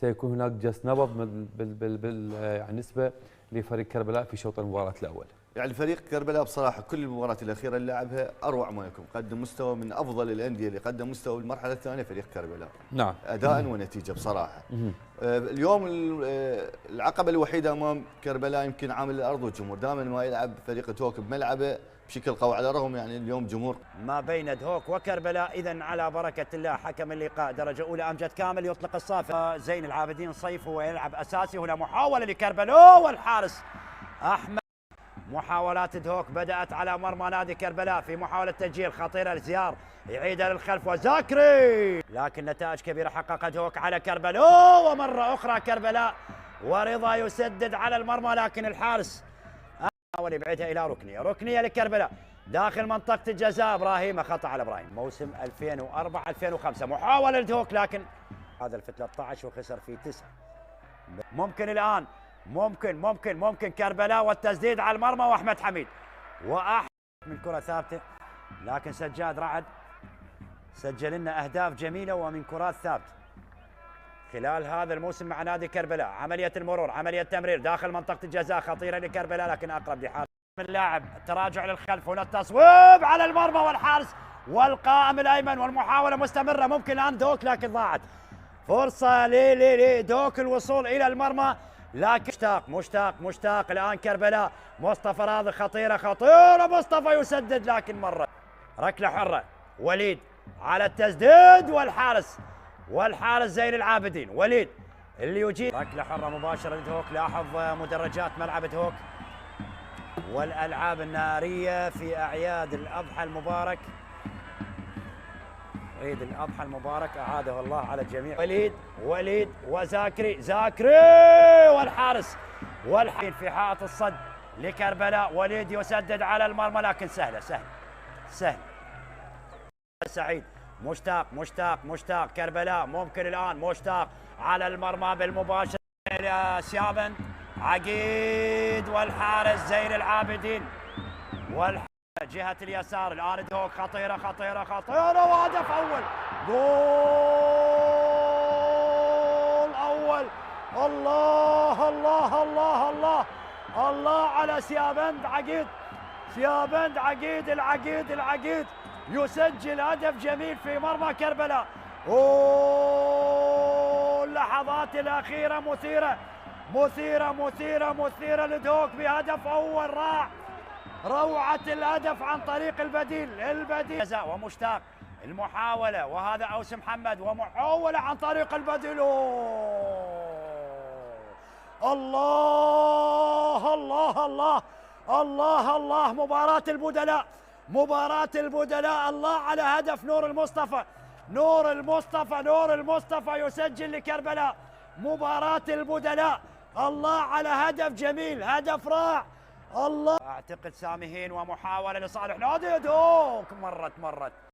سيكون هناك جس نبض بالنسبة لفريق كربلاء في شوط المباراة الأول. يعني فريق كربلاء بصراحة كل المباريات الأخيرة اللي لعبها أروع ما يكون، قدم مستوى من أفضل الأندية اللي قدم مستوى بالمرحلة الثانية فريق كربلاء. نعم. أداء ونتيجة بصراحة. اليوم العقبة الوحيدة أمام كربلاء يمكن عامل الأرض والجمهور، دائما ما يلعب فريق دهوك بملعبه بشكل قوي، على الرغم يعني اليوم جمهور ما بين دهوك وكربلاء. إذا على بركة الله حكم اللقاء درجة أولى أمجد كامل يطلق الصافرة. زين العابدين صيف هو يلعب أساسي. هنا محاولة لكربلاء والحارس أحمد. محاولات دهوك بدأت على مرمى نادي كربلاء في محاولة تسجيل خطيرة لزيار يعيدها للخلف وزاكري، لكن نتائج كبيرة حققها دهوك على كربلاء. ومرة أخرى كربلاء ورضا يسدد على المرمى، لكن الحارس حاول يبعدها إلى ركنية لكربلاء داخل منطقة الجزاء. إبراهيم خطأ على إبراهيم موسم 2004-2005. محاولة لدهوك لكن هذا في 13 وخسر في 9. ممكن الآن ممكن كربلاء والتسديد على المرمى واحمد حميد واحمد من كرة ثابتة، لكن سجاد رعد سجل لنا اهداف جميلة ومن كرات ثابتة خلال هذا الموسم مع نادي كربلاء. عملية المرور، عملية تمرير داخل منطقة الجزاء خطيرة لكربلاء، لكن اقرب لحارس اللاعب. تراجع للخلف، هنا التصويب على المرمى والحارس والقائم الايمن، والمحاولة مستمرة. ممكن الان دوك لكن ضاعت فرصة لدوك الوصول الى المرمى، لكن مشتاق الآن كربلاء. مصطفى راضي خطيرة مصطفى يسدد، لكن مرة ركلة حرة. وليد على التسديد والحارس زين العابدين. وليد اللي يجيب ركلة حرة مباشرة لدهوك. لاحظ مدرجات ملعب دهوك والألعاب النارية في أعياد الأضحى المبارك. عيد الأضحى المبارك أعاده الله على الجميع. وليد وزاكري والحارس في حائط الصد لكربلاء. وليد يسدد على المرمى، لكن سهل. سعيد مشتاق كربلاء. ممكن الآن مشتاق على المرمى بالمباشر سيابند عقيد والحارس زين العابدين جهة اليسار. الآن دهوك خطيرة وهدف أول. جول أول. الله على سيابند عقيد العقيد يسجل هدف جميل في مرمى كربلاء. اللحظات الأخيرة مثيرة لدهوك بهدف أول رائع. روعة الهدف عن طريق البديل ومشتاق المحاولة، وهذا أوس محمد ومحاولة عن طريق البديل. الله مباراة البدلاء. الله على هدف نور المصطفى يسجل لكربلاء. مباراة البدلاء، الله على هدف جميل، هدف رائع. اعتقد سامي هين ومحاولة لصالح نادي دهوك مرت